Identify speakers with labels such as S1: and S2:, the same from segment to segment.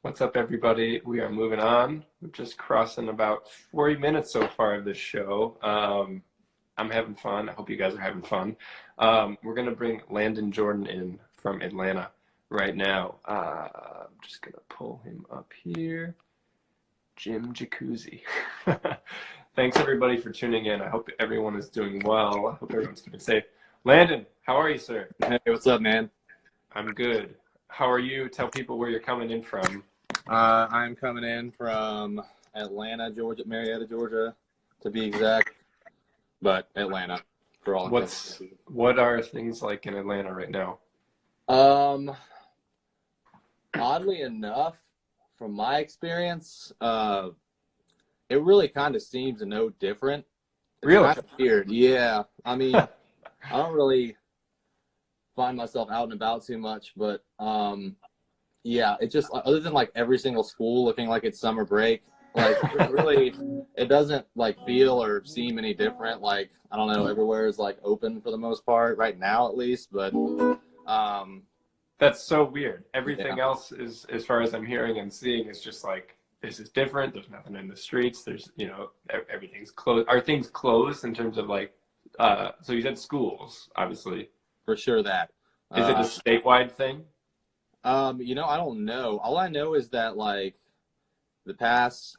S1: What's up, everybody? We are moving on. We're just crossing about 40 minutes so far of this show. I'm having fun. I hope you guys are having fun. We're going to bring Landon Jordan in from Atlanta right now. I'm just going to pull him up here. Jim Jacuzzi. Thanks, everybody, for tuning in. I hope everyone is doing well. I hope everyone's keeping safe. Landon, how are you, sir?
S2: Hey, what's up, man?
S1: I'm good. How are you? Tell people where you're coming in from.
S2: I'm coming in from Atlanta, Georgia, Marietta, Georgia, to be exact, but Atlanta for all.
S1: What are things like in Atlanta right now?
S2: Oddly enough, from my experience, it really kind of seems no different. It's
S1: Really?
S2: kind of weird. Yeah. I mean, I don't really find myself out and about too much, but yeah, it just, other than like every single school looking like it's summer break, like really, it doesn't like feel or seem any different. Like, I don't know, everywhere is like open for the most part right now, at least, but
S1: that's so weird. Everything else is, as far as I'm hearing and seeing, is just like, this is different. There's nothing in the streets. There's, everything's closed. Are things closed in terms of like, so you said schools, obviously.
S2: For sure that.
S1: Is it a statewide thing?
S2: I don't know. All I know is that like the past,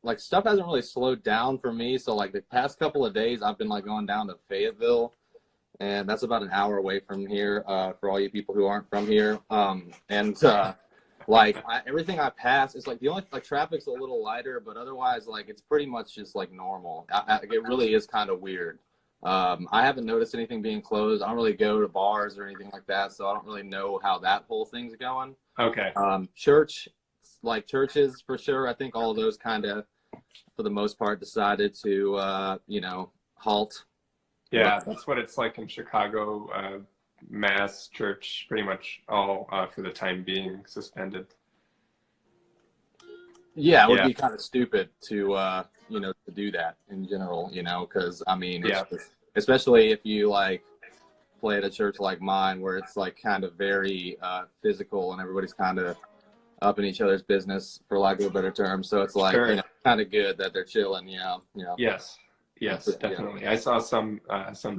S2: like stuff hasn't really slowed down for me. So like the past couple of days, I've been like going down to Fayetteville, and that's about an hour away from here. For all you people who aren't from here, everything I pass is like the only like traffic's a little lighter, but otherwise like it's pretty much just like normal. It really is kind of weird. I haven't noticed anything being closed. I don't really go to bars or anything like that, so I don't really know how that whole thing's going.
S1: Okay.
S2: Churches for sure. I think all of those kind of, for the most part, decided to, halt.
S1: Yeah, that's what it's like in Chicago. Mass church, pretty much all for the time being suspended.
S2: Yeah, it would be kind of stupid to, to do that in general, because, I mean, especially if you, like, play at a church like mine where it's, like, kind of very physical and everybody's kind of up in each other's business, for lack of a better term. So it's, like, kind of good that they're chilling,
S1: Yes, definitely. I saw some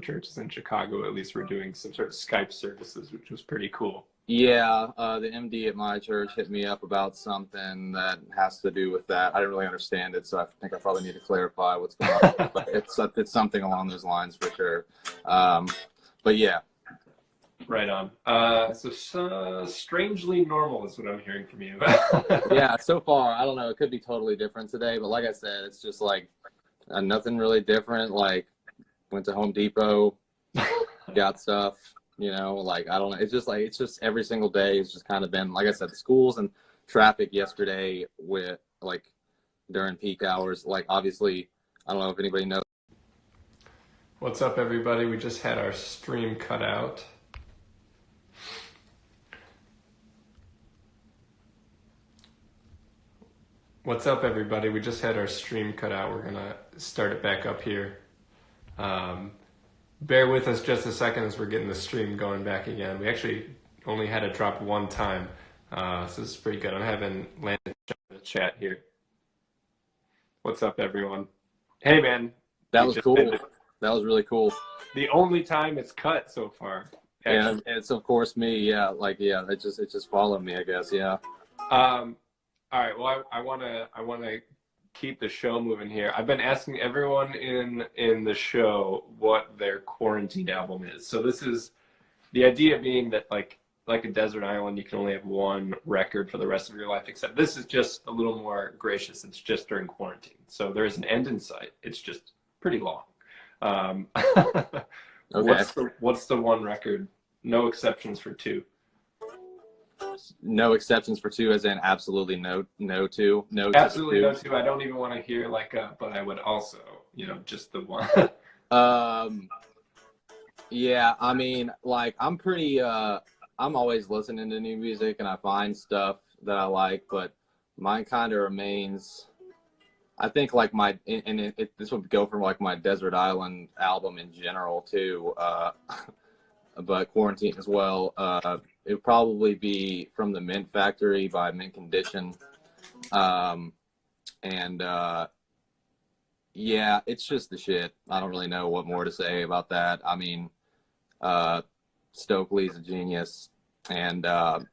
S1: churches in Chicago, at least, were doing some sort of Skype services, which was pretty cool.
S2: Yeah, the MD at my church hit me up about something that has to do with that. I didn't really understand it, so I think I probably need to clarify what's going on. But it's something along those lines for sure. But yeah.
S1: Right on. So strangely normal is what I'm hearing from you.
S2: Yeah, so far, I don't know. It could be totally different today, but like I said, it's just like nothing really different. Like, went to Home Depot, got stuff. Like, I don't know. It's just every single day. It's just kind of been, like I said, the schools and traffic yesterday with like during peak hours. Like, obviously, I don't know if anybody knows.
S1: What's up, everybody? We just had our stream cut out. What's up, everybody? We just had our stream cut out. We're going to start it back up here. Bear with us just a second as we're getting the stream going back again. We actually only had it drop one time, so this is pretty good. I'm having Landon in the chat here. What's up, everyone? Hey, man.
S2: That was cool. That was really cool.
S1: The only time it's cut so far.
S2: And it's, of course, me. Yeah, it just followed me, I guess. Yeah.
S1: All right. Well, I want to keep the show moving here. I've been asking everyone in the show what their quarantine album is. So this is the idea being that like a desert island, you can only have one record for the rest of your life, except this is just a little more gracious. It's just during quarantine. So there is an end in sight. It's just pretty long.
S2: Okay.
S1: What's the one record? No exceptions for two.
S2: No exceptions for two, as in absolutely no two. No.
S1: Absolutely no two. I don't even want to hear but I would also, just the one.
S2: Yeah, I mean, like, I'm pretty, I'm always listening to new music and I find stuff that I like, but mine kind of remains, I think, like this would go from like my Desert Island album in general too. but quarantine as well. It would probably be From the Mint Factory by Mint Condition. Yeah, it's just the shit. I don't really know what more to say about that. I mean, Stokely's a genius. And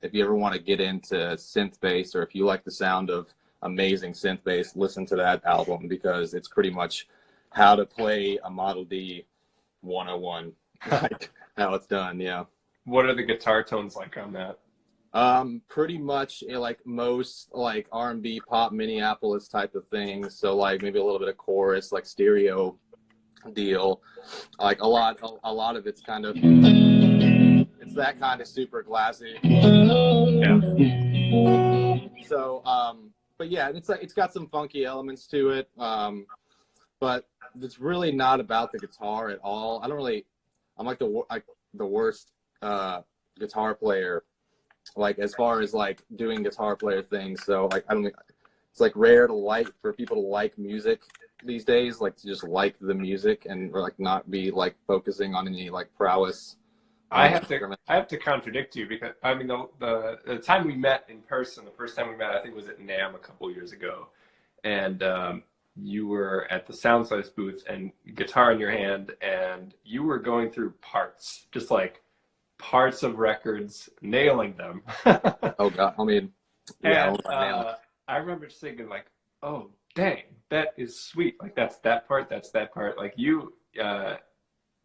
S2: if you ever want to get into synth bass, or if you like the sound of amazing synth bass, listen to that album, because it's pretty much how to play a Model D 101, like how it's done. Yeah.
S1: What are the guitar tones like on that?
S2: Pretty much like most like R&B pop Minneapolis type of things. So like maybe a little bit of chorus, like stereo deal. Like a lot of it's kind of, it's that kind of super classy.
S1: Yeah.
S2: So, but yeah, it's like, it's got some funky elements to it. But it's really not about the guitar at all. I'm like the worst guitar player, like as far as like doing guitar player things. So like it's like rare for people to like music these days, like to just like the music and like not be like focusing on any like prowess.
S1: I have to contradict you, because I mean the time we met in person, the first time we met, I think was at NAMM a couple years ago, and you were at the Soundslice booth and guitar in your hand, and you were going through parts, just like parts of records, nailing them.
S2: Oh God, I mean, yeah.
S1: And I remember just thinking like, oh dang, that is sweet. Like that's that part. Like you,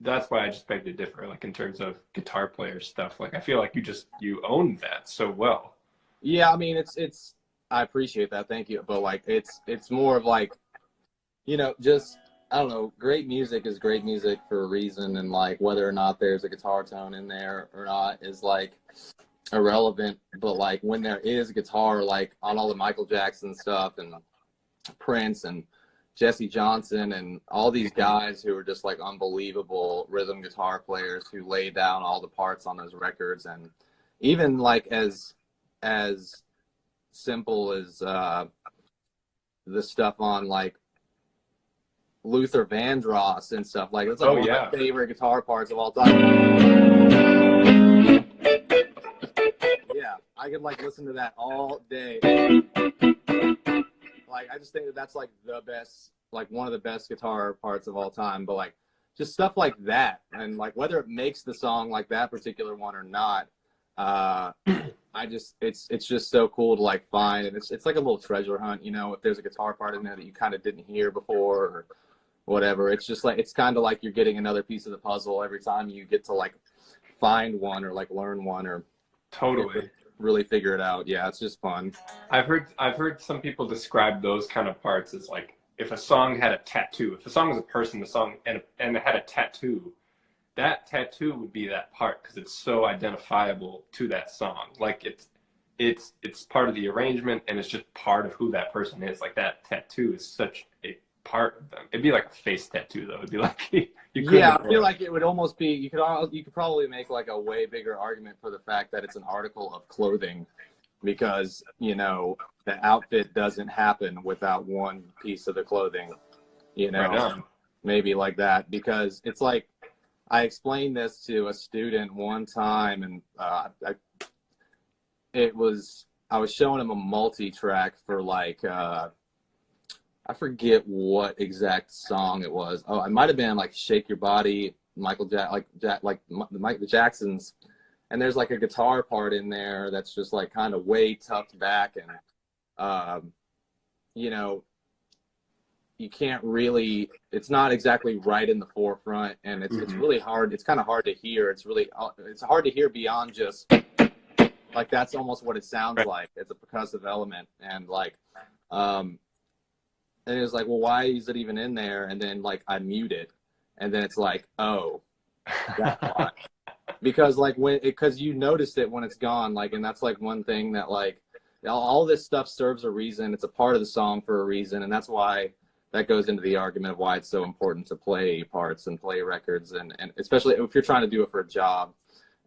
S1: that's why I just beg to differ. Like in terms of guitar player stuff, like I feel like you own that so well.
S2: Yeah, I mean, it's. I appreciate that, thank you. But like, it's more of like, just, I don't know, great music is great music for a reason, and like whether or not there's a guitar tone in there or not is like irrelevant. But like when there is guitar, like on all the Michael Jackson stuff and Prince and Jesse Johnson and all these guys who are just like unbelievable rhythm guitar players who lay down all the parts on those records, and even like as simple as the stuff on like Luther Vandross and stuff, like it's like one of my favorite guitar parts of all time. Yeah, I could like listen to that all day. Like I just think that's like the best, like one of the best guitar parts of all time. But like just stuff like that, and like whether it makes the song like that particular one or not, it's just so cool to like find, and it's like a little treasure hunt, if there's a guitar part in there that you kind of didn't hear before or whatever. It's just like, it's kind of like you're getting another piece of the puzzle every time you get to like find one or like learn one or
S1: totally
S2: really figure it out. Yeah, it's just fun.
S1: I've heard some people describe those kind of parts as like if a song had a tattoo. If a song was a person, the song and it had a tattoo, that tattoo would be that part, because it's so identifiable to that song. Like it's part of the arrangement, and it's just part of who that person is. Like that tattoo is such a part of them. It'd be like a face tattoo, though. It'd be like
S2: yeah, I feel like it would almost be. You could probably make like a way bigger argument for the fact that it's an article of clothing, because the outfit doesn't happen without one piece of the clothing.
S1: Right,
S2: maybe like that, because it's like I explained this to a student one time, and I was showing him a multi-track for like. I forget what exact song it was. Oh, it might have been like "Shake Your Body," the Jacksons. And there's like a guitar part in there that's just like kind of way tucked back, and you can't really. It's not exactly right in the forefront, and it's really hard. It's kind of hard to hear. It's hard to hear beyond just like that's almost what it sounds like. It's a percussive element, and like. And it was like, well, why is it even in there? And then like I mute it, and then it's like, oh, that's why. Because like because you notice it when it's gone, like, and that's like one thing that like all this stuff serves a reason. It's a part of the song for a reason, and that's why that goes into the argument of why it's so important to play parts and play records, and especially if you're trying to do it for a job,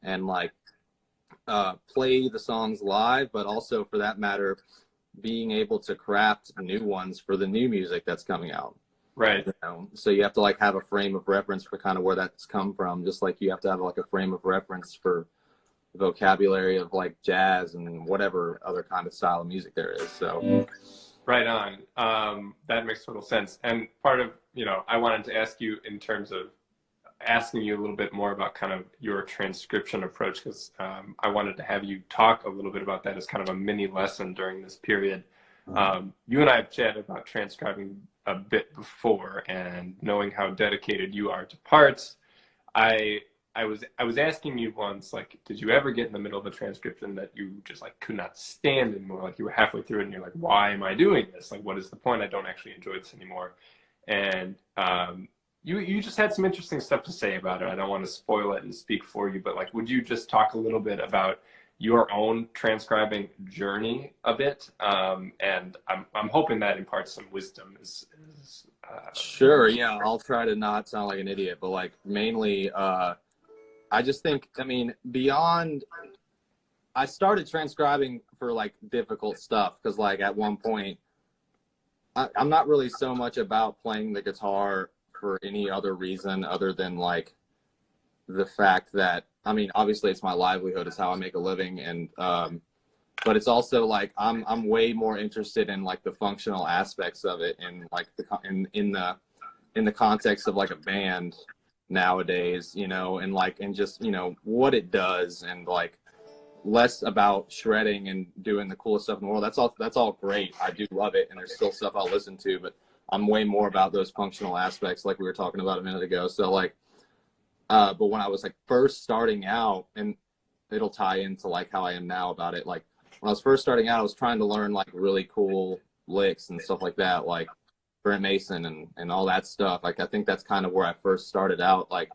S2: and like play the songs live, but also for that matter, being able to craft new ones for the new music that's coming out.
S1: Right.
S2: You know? So you have to like have a frame of reference for kind of where that's come from, just like you have to have like a frame of reference for vocabulary of like jazz and whatever other kind of style of music there is. So
S1: right on. That makes total sense. And part of, I wanted to ask you in terms of asking you a little bit more about kind of your transcription approach, because I wanted to have you talk a little bit about that as kind of a mini lesson during this period. You and I have chatted about transcribing a bit before, and knowing how dedicated you are to parts. I was asking you once, like, did you ever get in the middle of a transcription that you just like could not stand anymore? Like you were halfway through it and you're like, why am I doing this? Like, what is the point? I don't actually enjoy this anymore. And you just had some interesting stuff to say about it. I don't want to spoil it and speak for you, but like, would you just talk a little bit about your own transcribing journey a bit? And I'm hoping that imparts some wisdom.
S2: Sure, yeah, I'll try to not sound like an idiot, but like mainly, I just think, I mean, I started transcribing for like difficult stuff because like at one point, I'm not really so much about playing the guitar for any other reason other than like the fact that, I mean, obviously it's my livelihood, it's how I make a living, and but it's also like I'm way more interested in like the functional aspects of it, and like in the context of like a band nowadays, and just what it does, and like less about shredding and doing the coolest stuff in the world. That's all great. I do love it, and there's still stuff I'll listen to, but I'm way more about those functional aspects, like we were talking about a minute ago. So like, but when I was like first starting out, and it'll tie into like how I am now about it. Like when I was first starting out, I was trying to learn like really cool licks and stuff like that, like Brent Mason and all that stuff. Like I think that's kind of where I first started out. Like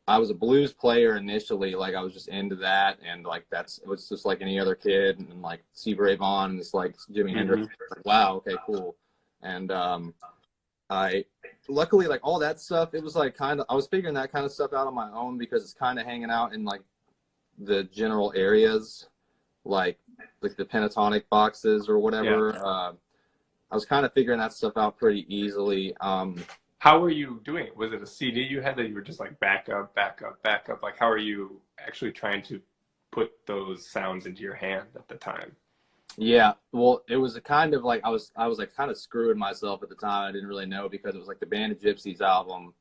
S2: I was a blues player initially. Like I was just into that, and like it was just like any other kid, and like Stevie Ray Vaughan and it's like Jimi Hendrix. Like, wow, okay, cool. And I luckily, like all that stuff, it was like kind of, I was figuring that kind of stuff out on my own because it's kind of hanging out in like the general areas, like the pentatonic boxes or whatever. Yeah. I was kind of figuring that stuff out pretty easily.
S1: How were you doing it? Was it a CD you had that you were just like back up, back up, back up? Like how are you actually trying to put those sounds into your hand at the time?
S2: Yeah, well, it was a kind of like I was like kind of screwing myself at the time. I didn't really know because it was like the Band of Gypsies album,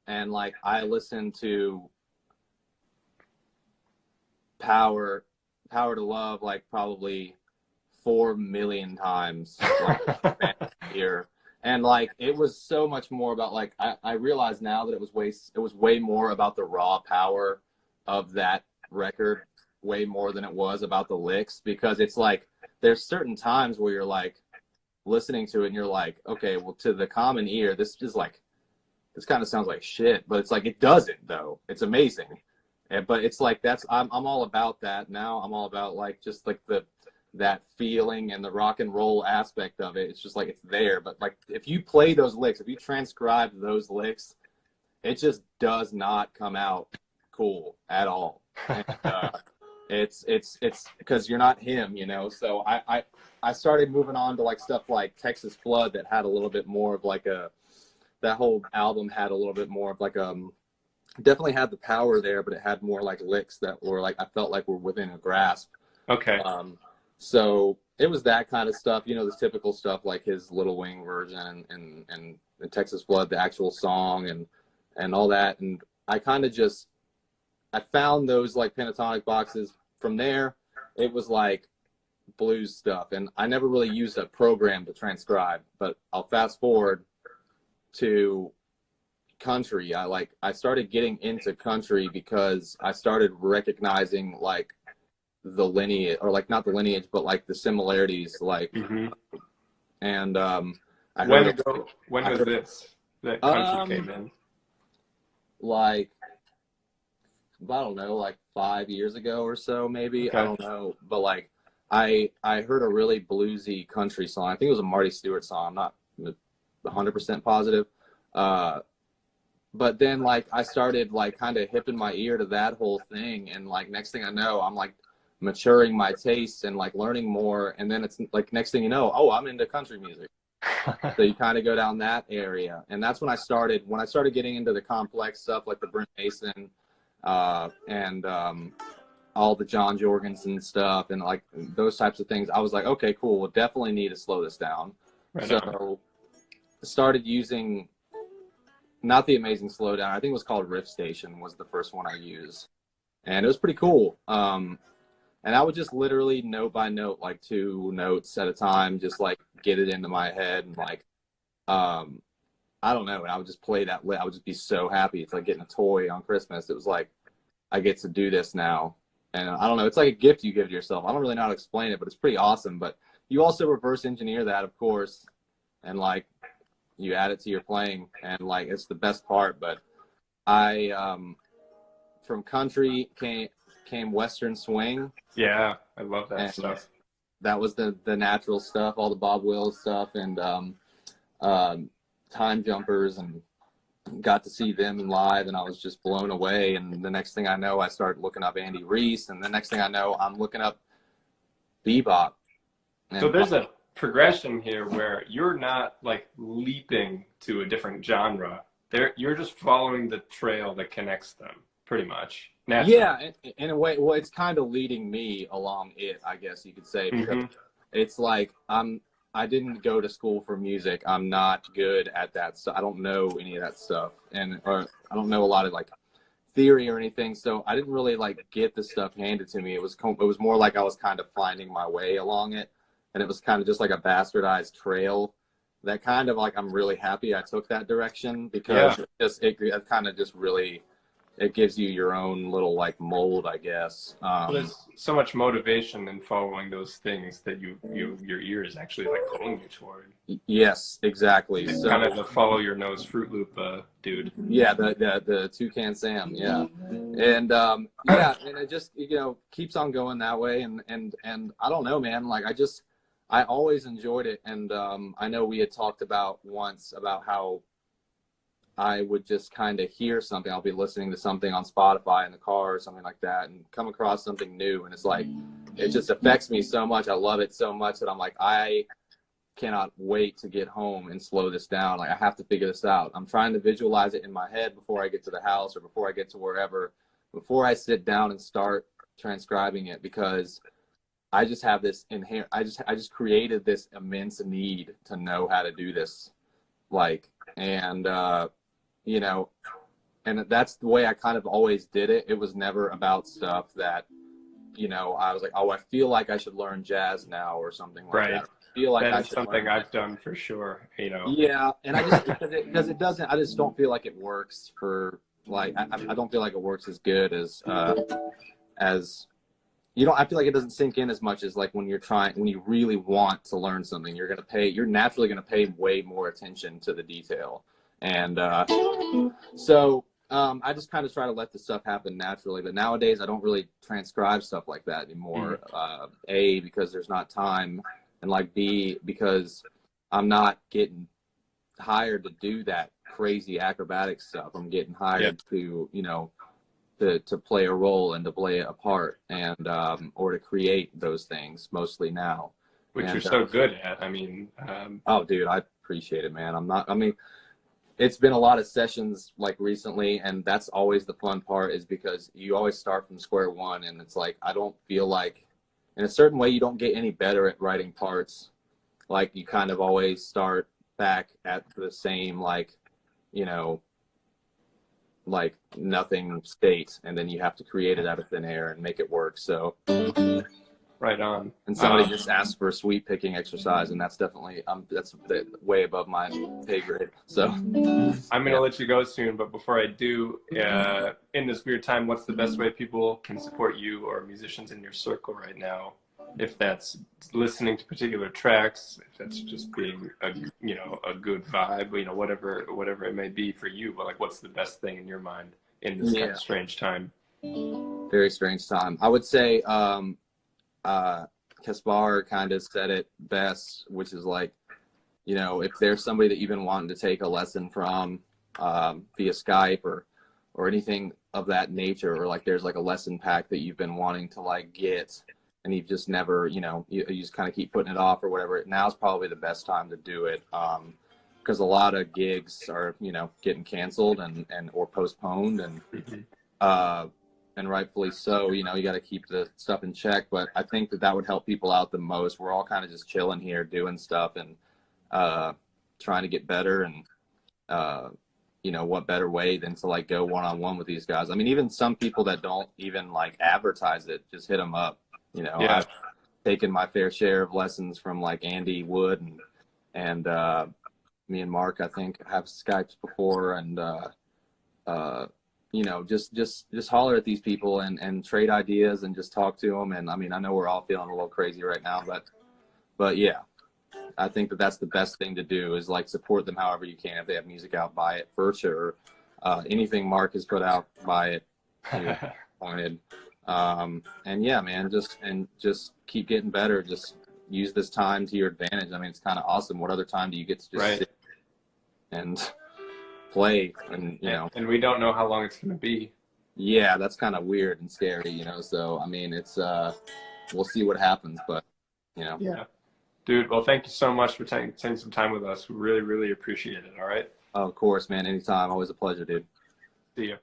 S2: and like I listened to Power to Love like probably 4 million times like, here, and like it was so much more about like I realize now that it was way more about the raw power of that record, way more than it was about the licks, because it's like there's certain times where you're like listening to it and you're like, okay, well, to the common ear this kind of sounds like shit, but it's like it doesn't though, it's amazing. But it's like I'm all about that now. I'm all about like just like that feeling and the rock and roll aspect of it. It's just like it's there, but like if you play those licks, if you transcribe those licks, it just does not come out cool at all. And, it's because you're not him, So I started moving on to like stuff like Texas Flood that had a little bit more of like that whole album had a little bit more of like definitely had the power there, but it had more like licks that were like I felt like were within a grasp.
S1: Okay.
S2: So it was that kind of stuff, the typical stuff like his Little Wing version and Texas Flood, the actual song and all that. And I kind of I found those like pentatonic boxes. From there, it was like blues stuff. And I never really used a program to transcribe, but I'll fast forward to country. I started getting into country because I started recognizing like the lineage, or like not the lineage, but like the similarities, like, and
S1: when was this that country came in?
S2: Like, I don't know, like 5 years ago or so, maybe. Okay. I don't know, but like I heard a really bluesy country song. I think it was a Marty Stewart song. I'm not 100% positive. But then like I started like kind of hipping my ear to that whole thing, and like next thing I know, I'm like maturing my tastes and like learning more. And then it's like next thing you know, oh, I'm into country music. So you kind of go down that area. And that's when I started getting into the complex stuff like the Brent Mason and all the John Jorgensen stuff and like those types of things. I was like, okay, cool. We'll definitely need to slow this down.
S1: Right
S2: so
S1: on.
S2: I started using not the Amazing Slowdown. I think it was called Riff Station was the first one I used. And it was pretty cool. And I would just literally note by note, like 2 notes at a time, just like get it into my head and like, I don't know. And I would just play that. I would just be so happy. It's like getting a toy on Christmas. It was like, I get to do this now. And I don't know. It's like a gift you give to yourself. I don't really know how to explain it, but it's pretty awesome. But you also reverse engineer that, of course. And like, you add it to your playing. And like, it's the best part. But I, from country came Western swing.
S1: Yeah, I love that stuff.
S2: That was the natural stuff, all the Bob Wills stuff, and Time Jumpers, and got to see them live, and I was just blown away. And the next thing I know, I started looking up Andy Reese, and the next thing I know, I'm looking up bebop.
S1: So there's a progression here where you're not like leaping to a different genre. You're just following the trail that connects them, pretty much. Naturally.
S2: Yeah, in a way. Well, it's kind of leading me along it, I guess you could say, because it's like I didn't go to school for music. I'm not good at that stuff. I don't know any of that stuff, or I don't know a lot of like theory or anything. So I didn't really like get the stuff handed to me. It was more like I was kind of finding my way along it, and it was kind of just like a bastardized trail. That kind of like I'm really happy I took that direction because it kind of just really. It gives you your own little like mold, I guess.
S1: There's so much motivation in following those things that your ear is actually like pulling you toward.
S2: Yes, exactly.
S1: It's
S2: so,
S1: kind of the follow your nose Fruit Loop dude.
S2: Yeah, the Toucan Sam, yeah, and and it just keeps on going that way, and I don't know, man. Like I always enjoyed it, and I know we had talked about once about how. I would just kind of hear something. I'll be listening to something on Spotify in the car or something like that and come across something new. And it's like, it just affects me so much. I love it so much that I'm like, I cannot wait to get home and slow this down. Like I have to figure this out. I'm trying to visualize it in my head before I get to the house or before I get to wherever, before I sit down and start transcribing it, because I just have this inherent, I just created this immense need to know how to do this. Like, and that's the way I kind of always did it. It was never about stuff that, I was like, oh, I feel like I should learn jazz now or something like that. I feel like
S1: that's something I've done for sure,
S2: Yeah, and I just, because it doesn't, I just don't feel like it works for, like, I don't feel like it works as good as I feel like it doesn't sink in as much as like when you really want to learn something, you're naturally going to pay way more attention to the detail. And so I just kind of try to let the stuff happen naturally. But nowadays, I don't really transcribe stuff like that anymore. A, because there's not time. And like B, because I'm not getting hired to do that crazy acrobatic stuff. I'm getting hired to, to play a role and to play a part and or to create those things mostly now.
S1: Which you're so good at. I mean.
S2: Oh, dude, I appreciate it, man. It's been a lot of sessions like recently, and that's always the fun part, is because you always start from square one, and it's like I don't feel like in a certain way you don't get any better at writing parts. Like you kind of always start back at the same like nothing state, and then you have to create it out of thin air and make it work. So
S1: right on.
S2: And somebody just asked for a sweep picking exercise, and that's definitely that's way above my pay grade. So
S1: I'm gonna let you go soon, but before I do, in this weird time, what's the best way people can support you or musicians in your circle right now? If that's listening to particular tracks, if that's just being a good vibe, whatever it may be for you, but like what's the best thing in your mind in this kind of strange time?
S2: Very strange time. I would say Kaspar kind of said it best, which is like, if there's somebody that you've been wanting to take a lesson from via Skype or anything, of that nature, or like there's like a lesson pack that you've been wanting to like get and you've just never, you know, you just kind of keep putting it off or whatever, now's probably the best time to do it. Because a lot of gigs are, you know, getting canceled and or postponed, and rightfully so. You know, you got to keep the stuff in check. But I think that would help people out the most. We're all kind of just chilling here, doing stuff, and trying to get better. And you know, what better way than to like go one-on-one with these guys? I mean, even some people that don't even like advertise it, just hit them up. You know,
S1: Yeah.
S2: I've taken my fair share of lessons from like Andy Wood and me and Mark, I think, have Skypes before, and you know, just holler at these people and trade ideas and just talk to them. And I mean, I know we're all feeling a little crazy right now, but yeah, I think that's the best thing to do is like support them however you can. If they have music out, buy it for sure. Anything Mark has put out, buy it. Pointed. And yeah, man, just keep getting better. Just use this time to your advantage. I mean, it's kind of awesome. What other time do you get to just sit and play? And you know,
S1: and we don't know how long it's going to be.
S2: Yeah, that's kind of weird and scary, you know. So I mean, it's we'll see what happens, but you know.
S1: Yeah, dude. Well, thank you so much for taking some time with us. We really, really appreciate it. All right.
S2: Of course, man. Anytime. Always a pleasure, dude.
S1: See you.